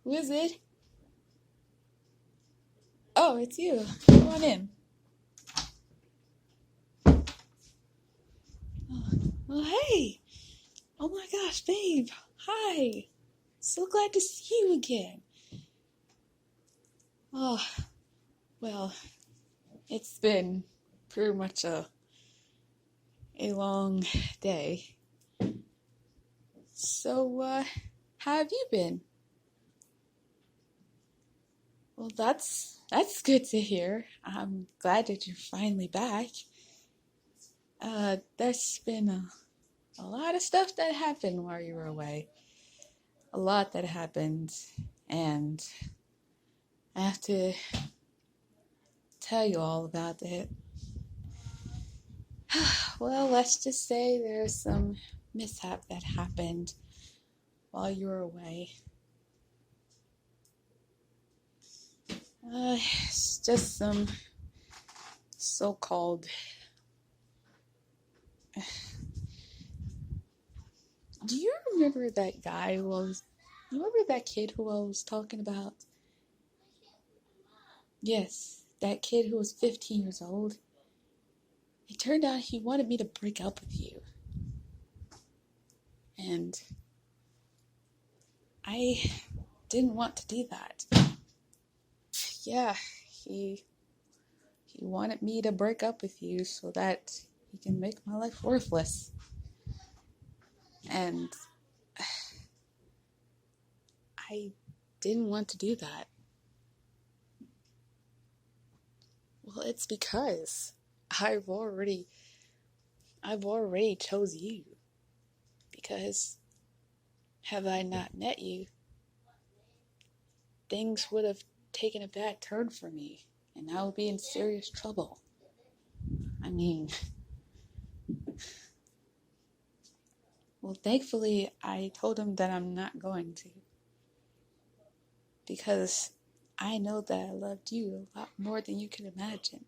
Who is it? Oh, it's you. Come on in. Oh, hey. Oh my gosh, babe. Hi. So glad to see you again. Oh, well, it's been pretty much a long day. So, how have you been? Well, that's good to hear. I'm glad that you're finally back. There's been a lot of stuff that happened while you were away. A lot that happened, and I have to tell you all about it. Well, let's just say there's some mishap that happened while you were away. It's just some so-called... Do you remember that guy who was... You remember that kid who I was talking about? Yes, that kid who was 15 years old. It turned out he wanted me to break up with you. And I didn't want to do that. Yeah, he wanted me to break up with you so that he can make my life worthless. And I didn't want to do that. Well, it's because I've already chose you. Because had I not met you, things would have taken a bad turn for me, and I would be in serious trouble. I mean, well, thankfully, I told him that I'm not going to. Because I know that I loved you a lot more than you can imagine.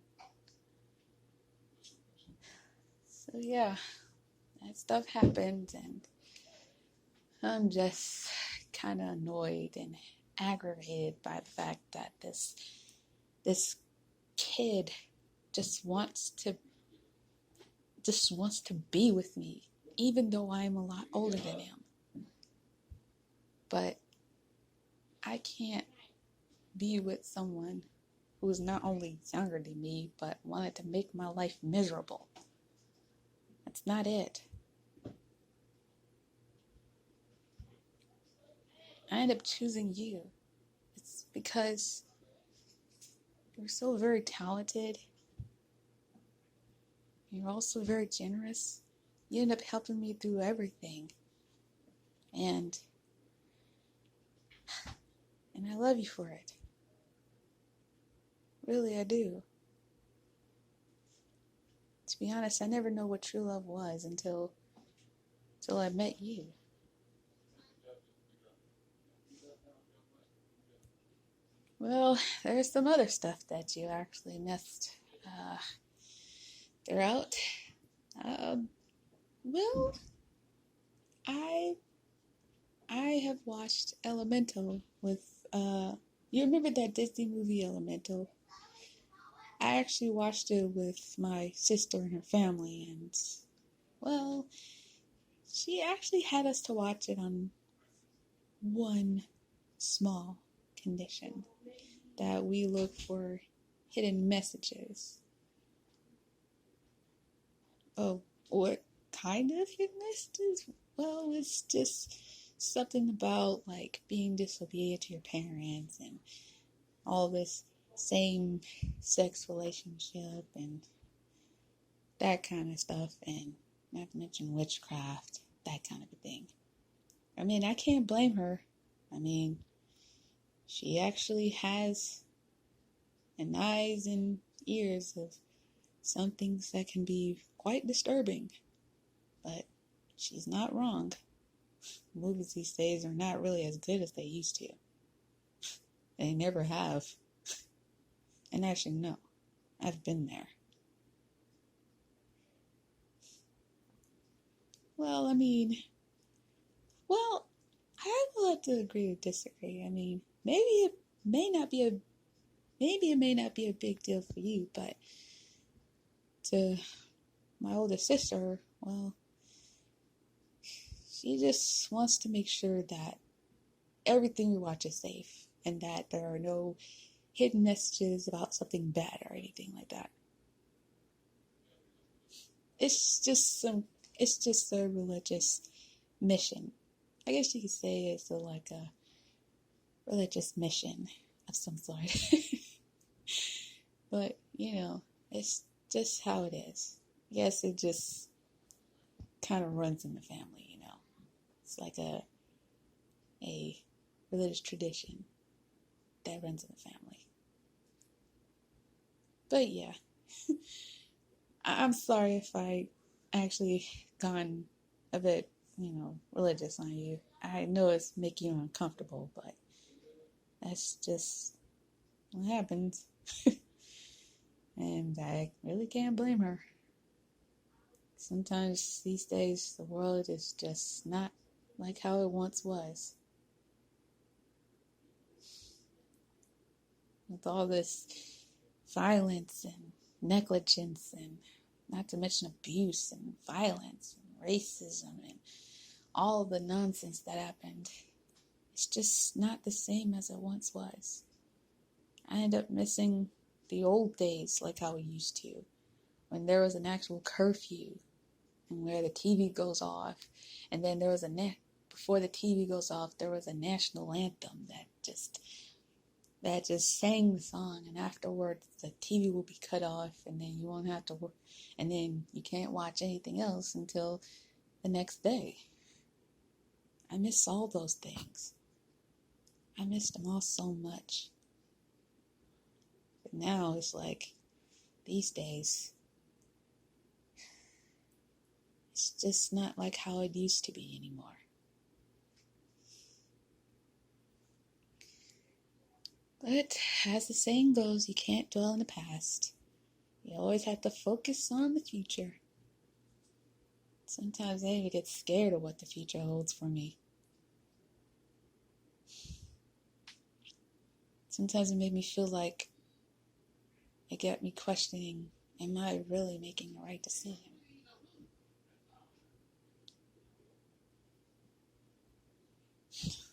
So yeah, that stuff happened, and I'm just kind of annoyed and aggravated by the fact that this kid just wants to be with me, even though I'm a lot older than him. But I can't be with someone who is not only younger than me, but wanted to make my life miserable. That's not it. I ended up choosing you. It's because you're so very talented. You're also very generous. You end up helping me through everything. And I love you for it. Really, I do. To be honest, I never know what true love was until I met you. Well, there's some other stuff that you actually missed throughout. Well, I have watched Elemental with you remember that Disney movie Elemental? I actually watched it with my sister and her family, and well, she actually had us to watch it on one small condition, that we look for hidden messages. Oh, what kind of hidden messages? Well, it's just something about like being disobedient to your parents and all this same sex relationship and that kind of stuff, and not to mention witchcraft, that kind of a thing. I mean, I can't blame her. I mean, she actually has an eyes and ears of some things that can be quite disturbing, but she's not wrong. Movies these days are not really as good as they used to. They never have. And actually, no, I've been there. Well, I I will have to agree to disagree. I mean, maybe it may not be a big deal for you, but to my older sister, well, she just wants to make sure that everything we watch is safe and that there are no hidden messages about something bad or anything like that. It's just a religious mission. I guess you could say it's like a religious mission of some sort. But, it's just how it is. Yes, it just kind of runs in the family. It's like a religious tradition that runs in the family. But yeah, I'm sorry if I actually gone a bit, religious on you. I know it's making you uncomfortable, but that's just what happens. And I really can't blame her. Sometimes these days the world is just not like how it once was. With all this violence and negligence and not to mention abuse and violence and racism and all the nonsense that happened, it's just not the same as it once was. I end up missing the old days like how we used to, when there was an actual curfew and where the TV goes off, and then there was before the TV goes off, there was a national anthem that just sang the song, and afterwards the TV will be cut off, and then you won't have to work, and then you can't watch anything else until the next day. I miss all those things. I miss them all so much. But now it's like, these days, it's just not like how it used to be anymore. But as the saying goes, you can't dwell in the past. You always have to focus on the future. Sometimes I even get scared of what the future holds for me. Sometimes it made me feel like it got me questioning, am I really making the right decision?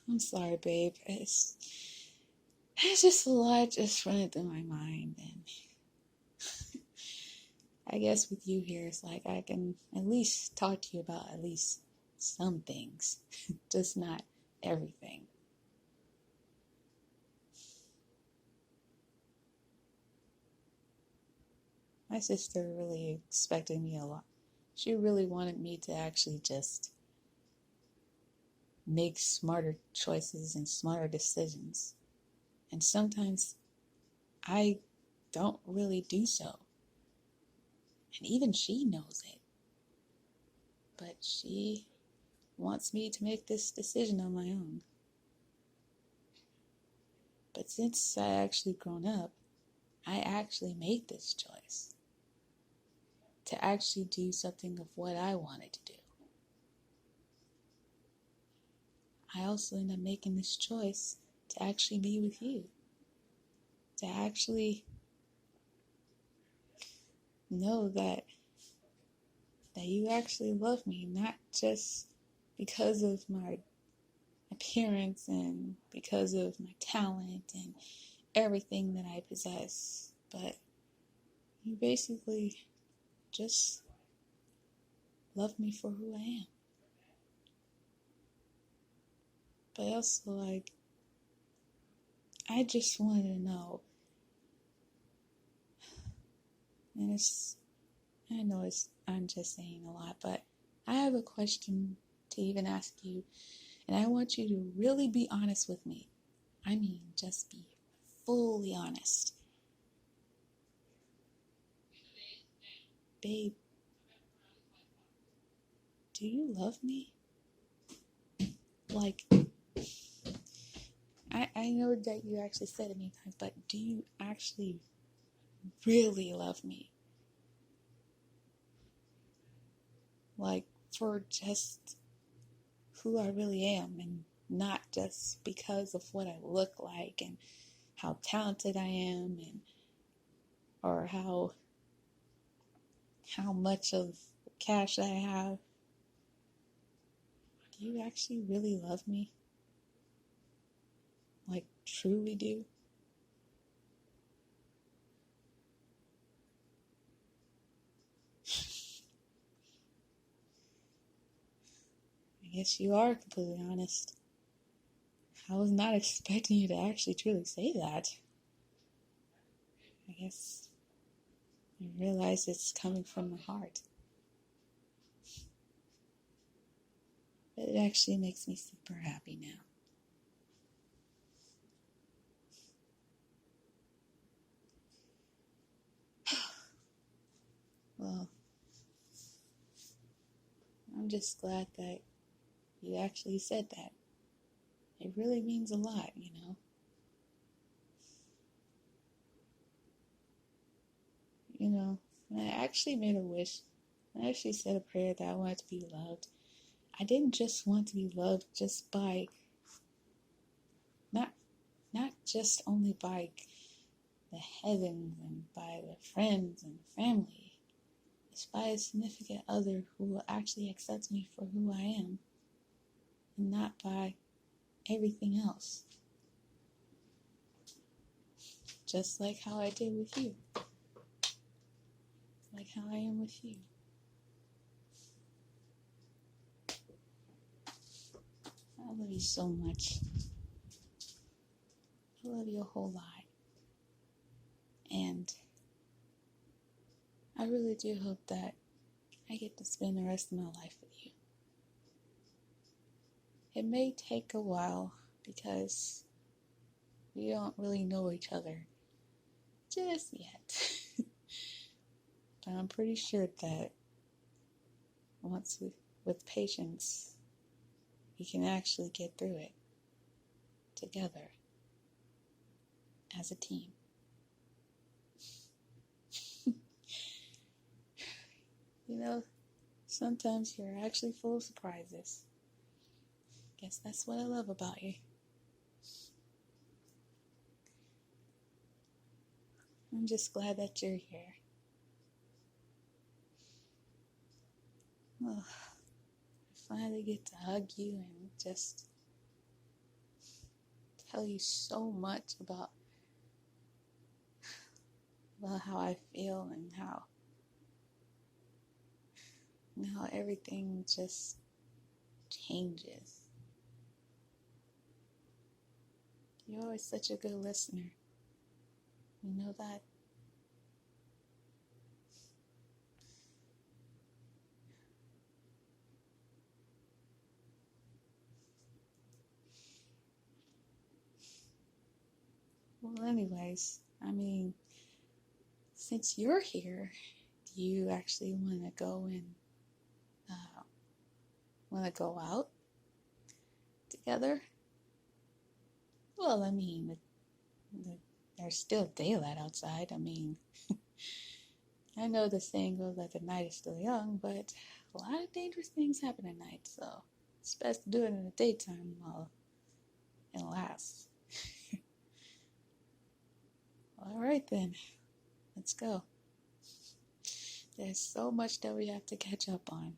I'm sorry, babe. It's just a lot just running through my mind, and I guess with you here, it's like I can at least talk to you about at least some things, just not everything. My sister really expected me a lot. She really wanted me to actually just make smarter choices and smarter decisions. And sometimes I don't really do so. And even she knows it. But she wants me to make this decision on my own. But since I actually grown up, I actually made this choice to actually do something of what I wanted to do. I also ended up making this choice to actually be with you. To actually know that you actually love me, not just because of my appearance and because of my talent and everything that I possess, but you basically just love me for who I am. But also, I just wanted to know, and I'm just saying a lot, but I have a question to even ask you, and I want you to really be honest with me. I mean, just be fully honest. Babe, do you love me? Like, I know that you actually said it many times, but do you actually really love me? Like, for just who I really am and not just because of what I look like and how talented I am, and or how much of cash I have. Do you actually really love me? Like, truly do? I guess you are completely honest. I was not expecting you to actually truly say that. I guess you realize it's coming from the heart. But it actually makes me super happy now. Well, I'm just glad that you actually said that. It really means a lot, you know. You know, when I actually made a wish, I actually said a prayer that I wanted to be loved. I didn't just want to be loved just by, not just only by the heavens and by the friends and family. It's by a significant other who will actually accept me for who I am, and not by everything else. Just like how I did with you. Like how I am with you. I love you so much. I love you a whole lot. And I really do hope that I get to spend the rest of my life with you. It may take a while because we don't really know each other just yet. But I'm pretty sure that with patience, we can actually get through it together as a team. You know, sometimes you're actually full of surprises. Guess that's what I love about you. I'm just glad that you're here. Oh, I finally get to hug you and just tell you so much about how I feel and how everything just changes. You're always such a good listener. You know that? Well, anyways, I mean, since you're here, do you actually want to go and go out together? Well, I mean, there's still daylight outside. I mean, I know the saying goes that the night is still young, but a lot of dangerous things happen at night, so it's best to do it in the daytime while it lasts. Alright then, let's go. There's so much that we have to catch up on.